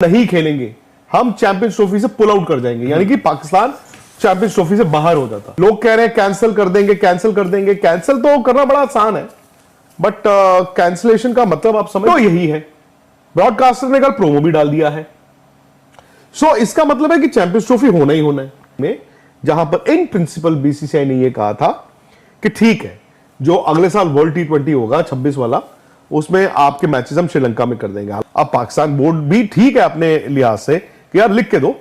नहीं खेलेंगे, हम चैंपियंस ट्रॉफी से पुल आउट कर जाएंगे, यानी कि पाकिस्तान चैंपियंस ट्रॉफी से बाहर हो जाता। लोग कह रहे हैं कैंसिल कर देंगे, कैंसिल कर देंगे। कैंसिल तो करना बड़ा आसान है, बट कैंसिलेशन का मतलब आप समझ तो यही है। ब्रॉडकास्टर ने कल प्रोमो भी डाल दिया है। सो इसका मतलब है कि चैंपियंस ट्रॉफी होना ही होना है में, जहां पर इन प्रिंसिपल बीसीसीआई ने यह कहा था कि ठीक है, जो अगले साल वर्ल्ड T20 होगा 26 वाला, उसमें आपके मैचेस हम श्रीलंका में कर देंगे। अब पाकिस्तान बोर्ड भी ठीक है अपने लिहाज से कि यार लिख के दो,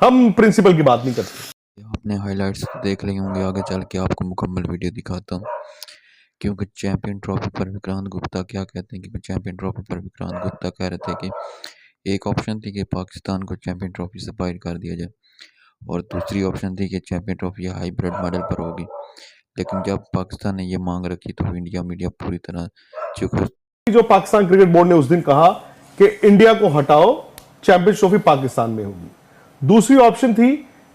हम प्रिंसिपल की बात नहीं करते। आपने हाइलाइट्स देख लिए होंगे, आगे चल के आपको मुकम्मल वीडियो दिखाता हूँ। क्योंकि चैंपियन ट्रॉफी पर विक्रांत गुप्ता क्या कहते हैं कि चैंपियन ट्रॉफी पर विक्रांत गुप्ता कह रहे थे कि एक ऑप्शन थी कि पाकिस्तान को चैंपियन ट्रॉफी से बाहर कर दिया जाए, और दूसरी ऑप्शन थी कि चैंपियन ट्रॉफी हाइब्रिड मॉडल पर होगी। लेकिन जब पाकिस्तान ने ये मांग रखी तो इंडिया मीडिया पूरी तरह चुप। जो पाकिस्तान क्रिकेट बोर्ड ने उस दिन कहा कि इंडिया को हटाओ, चैंपियंस ट्रॉफी पाकिस्तान में होगी। दूसरी ऑप्शन थी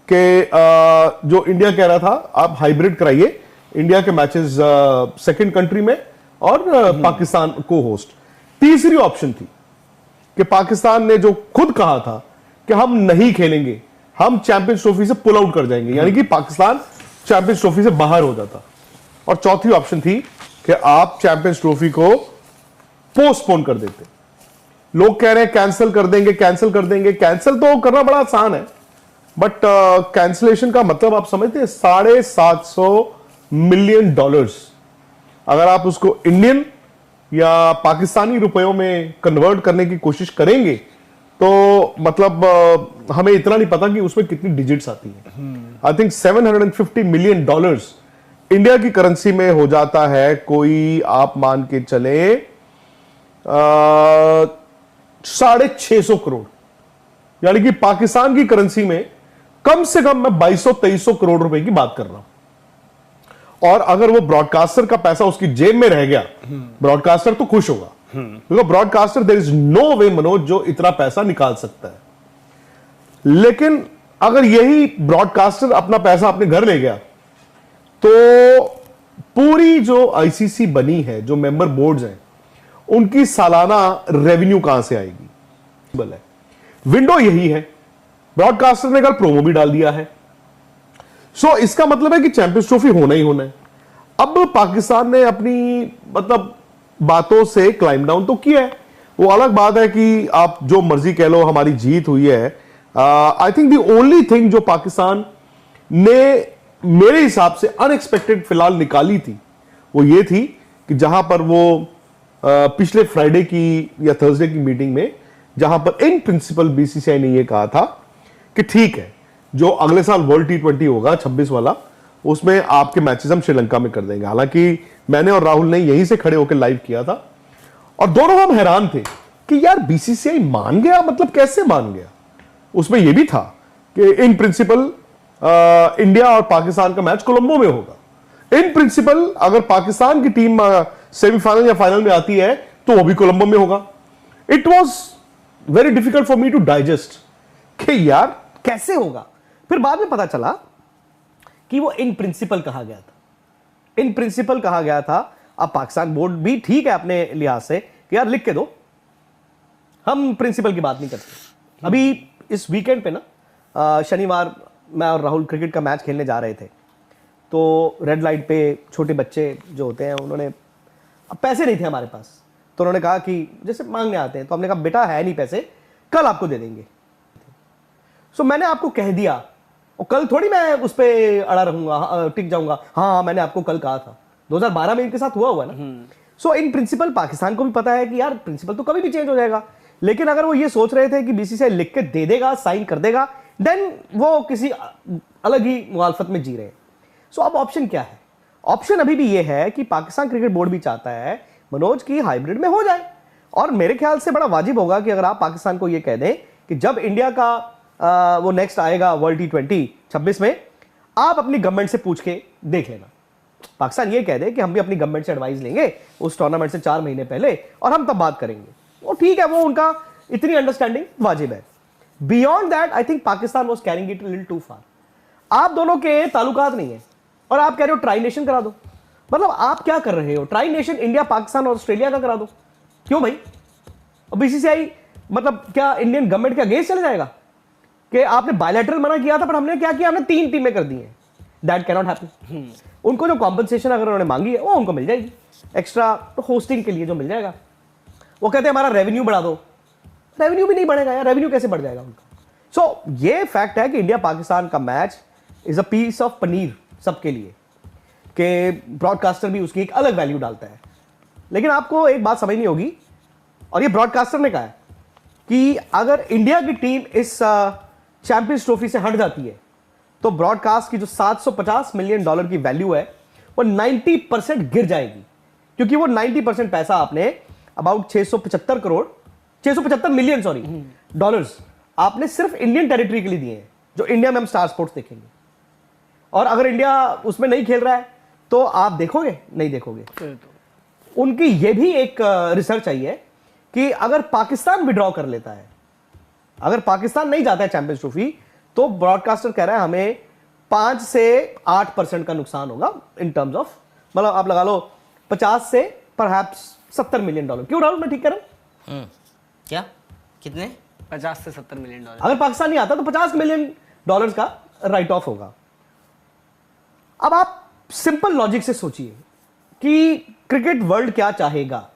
कि जो इंडिया कह रहा था आप हाइब्रिड कराइए, इंडिया के मैचेस सेकंड कंट्री में और पाकिस्तान को होस्ट। तीसरी ऑप्शन थी कि पाकिस्तान ने जो खुद कहा था कि हम नहीं खेलेंगे, हम चैंपियंस ट्रॉफी से पुल आउट कर जाएंगे, यानी कि पाकिस्तान चैंपियंस ट्रॉफी से बाहर हो जाता। और चौथी ऑप्शन थी कि आप चैंपियंस ट्रॉफी को पोस्टपोन कर देते। लोग कह रहे हैं कैंसिल कर देंगे, कैंसिल कर देंगे। कैंसिल तो करना बड़ा आसान है, बट कैंसिलेशन का मतलब आप समझते हैं $750 मिलियन। अगर आप उसको इंडियन या पाकिस्तानी रुपयों में कन्वर्ट करने की कोशिश करेंगे तो मतलब हमें इतना नहीं पता कि उसमें कितनी डिजिट्स आती हैं। आई थिंक $750 मिलियन इंडिया की करेंसी में हो जाता है कोई, आप मान के चले 650 करोड़, यानी कि पाकिस्तान की करेंसी में कम से कम मैं 2200-2300 करोड़ रुपए की बात कर रहा हूं। और अगर वो ब्रॉडकास्टर का पैसा उसकी जेब में रह गया, ब्रॉडकास्टर तो खुश होगा, क्योंकि ब्रॉडकास्टर देयर इज नो वे मनोज जो इतना पैसा निकाल सकता है। लेकिन अगर यही ब्रॉडकास्टर अपना पैसा अपने घर ले गया तो पूरी जो आईसीसी बनी है, जो मेंबर बोर्ड्स हैं, उनकी सालाना रेवेन्यू कहां से आएगी? विंडो यही है। ब्रॉडकास्टर ने कल प्रोमो भी डाल दिया है। सो इसका मतलब है कि चैंपियंस ट्रॉफी होना ही होना है। अब पाकिस्तान ने अपनी मतलब बातों से क्लाइम डाउन तो किया है। वो अलग बात है कि आप जो मर्जी कह लो, हमारी जीत हुई है। I think the only thing जो पाकिस्तान ने मेरे हिसाब से अनएक्सपेक्टेड फिलहाल निकाली थी, वो ये थी कि जहां पर वो पिछले फ्राइडे की या थर्सडे की मीटिंग में, जहां पर इन प्रिंसिपल बीसीसीआई ने यह कहा था कि ठीक है, जो अगले साल वर्ल्ड T20 होगा 26 वाला, उसमें आपके मैचेस हम श्रीलंका में कर देंगे। हालांकि मैंने और राहुल ने यहीं से खड़े होकर लाइव किया था और दोनों हम हैरान थे कि यार बीसीसीआई मान गया, मतलब कैसे मान गया। उसमें यह भी था कि इन प्रिंसिपल इंडिया और पाकिस्तान का मैच कोलंबो में होगा। इन प्रिंसिपल अगर पाकिस्तान की टीम सेमीफाइनल या फाइनल में आती है तो वो भी कोलंबो में होगा। It was very difficult for me to digest कि यार कैसे होगा। फिर बाद में पता चला कि वो इन प्रिंसिपल कहा गया था। इन प्रिंसिपल कहा गया था। अब पाकिस्तान बोर्ड भी ठीक है अपने लिहाज से कि यार लिख के दो, हम प्रिंसिपल की बात नहीं करते। अभी इस वीकेंड पे ना, शनिवार मैं और राहुल क्रिकेट का मैच खेलने जा रहे थे, तो रेड लाइट पे छोटे बच्चे जो होते हैं, उन्होंने, अब पैसे नहीं थे हमारे पास, तो उन्होंने कहा कि जैसे मांगने आते हैं, तो हमने कहा बेटा है नहीं पैसे, कल आपको दे देंगे। सो मैंने आपको कह दिया, और कल थोड़ी मैं उस पर अड़ा रहूंगा, टिक जाऊंगा, हाँ मैंने आपको कल कहा था। 2012 में इनके साथ हुआ ना। सो इन प्रिंसिपल पाकिस्तान को भी पता है कि यार प्रिंसिपल तो कभी भी चेंज हो जाएगा। लेकिन अगर वो ये सोच रहे थे कि बीसीसीआई लिख के दे देगा, साइन कर देगा, देन वो किसी अलग ही मुखालफत में जी रहे हैं। सो अब ऑप्शन क्या है? ऑप्शन अभी भी ये है कि पाकिस्तान क्रिकेट बोर्ड भी चाहता है मनोज की हाइब्रिड में हो जाए। और मेरे ख्याल से बड़ा वाजिब होगा कि अगर आप पाकिस्तान को ये कह दें कि जब इंडिया का वो नेक्स्ट आएगा वर्ल्ड T20 26 में, आप अपनी गवर्नमेंट से पूछ के देख लेना। पाकिस्तान ये कह दे कि हम भी अपनी गवर्नमेंट से एडवाइस लेंगे उस टूर्नामेंट से 4 महीने पहले, और हम तब बात करेंगे। वो ठीक है, वो उनका इतनी अंडरस्टैंडिंग वाजिब है। Beyond that I think Pakistan was carrying it little too far. आप दोनों के ताल्लुकात नहीं है और आप कह रहे हो ट्राई नेशन करा दो। मतलब आप क्या कर रहे हो? ट्राई नेशन इंडिया, पाकिस्तान और ऑस्ट्रेलिया का करा दो। क्यों भाई? और बीसीसीआई मतलब क्या इंडियन गवर्नमेंट के अगेंस्ट चले जाएगा कि आपने बायलैटरल मना किया था पर हमने क्या किया, हमने 3 टीमें कर दी हैं? That cannot happen. उनको जो कॉम्पनसेशन अगर उन्होंने मांगी है वो उनको मिल जाएगी, एक्स्ट्रा होस्टिंग के लिए जो मिल जाएगा। वो कहते हैं हमारा रेवेन्यू बढ़ा दो, रेवेन्यू भी नहीं बढ़ेगा यार, रेवेन्यू कैसे बढ़ जाएगा उनका? सो ये फैक्ट है कि इंडिया पाकिस्तान का match is a piece of paneer सबके लिए, कि ब्रॉडकास्टर भी उसकी एक अलग वैल्यू डालता है। लेकिन आपको एक बात समझनी होगी, और ये ब्रॉडकास्टर ने कहा है कि अगर इंडिया की टीम इस चैंपियंस ट्रॉफी से हट जाती है तो ब्रॉडकास्ट की जो $750 मिलियन की वैल्यू है वो 90% गिर जाएगी, क्योंकि वो 90% पैसा आपने अबाउट 675 मिलियन डॉलर्स आपने सिर्फ इंडियन टेरिटरी के लिए दिए हैं, जो इंडिया में हम स्टार स्पोर्ट्स देखेंगे। और अगर इंडिया उसमें नहीं खेल रहा है तो आप देखोगे? नहीं देखोगे। उनकी ये भी एक रिसर्च आई है कि अगर पाकिस्तान विड्रॉ कर लेता है, अगर पाकिस्तान नहीं जाता है चैंपियंस ट्रॉफी, तो ब्रॉडकास्टर कह रहा है हमें 5 से 8% का नुकसान होगा इन टर्म्स ऑफ, मतलब आप लगा लो 50 से परहैप्स $70 मिलियन। क्यों राहुल, मैं ठीक कर रहा हूं? क्या कितने? 50 से 70 मिलियन डॉलर। अगर पाकिस्तान नहीं आता तो $50 मिलियन का राइट ऑफ होगा। अब आप सिंपल लॉजिक से सोचिए कि क्रिकेट वर्ल्ड क्या चाहेगा।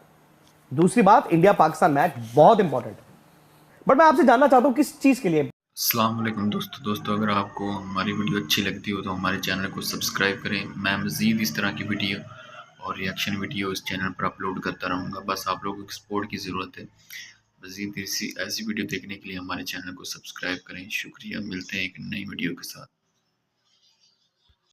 दूसरी बात, इंडिया पाकिस्तान मैच बहुत इंपॉर्टेंट है, बट मैं आपसे जानना चाहता हूं किस चीज के लिए। अस्सलाम वालेकुम दोस्तों, अगर आपको हमारी वीडियो अच्छी लगती हो तो हमारे चैनल को सब्सक्राइब करें। मैं मज़ीद इस तरह की वीडियो और रिएक्शन वीडियो इस चैनल पर अपलोड करता रहूँगा, बस आप लोगों को सपोर्ट की ज़रूरत है। मज़ीद ऐसी वीडियो देखने के लिए हमारे चैनल को सब्सक्राइब करें। शुक्रिया, मिलते हैं एक नई वीडियो के साथ।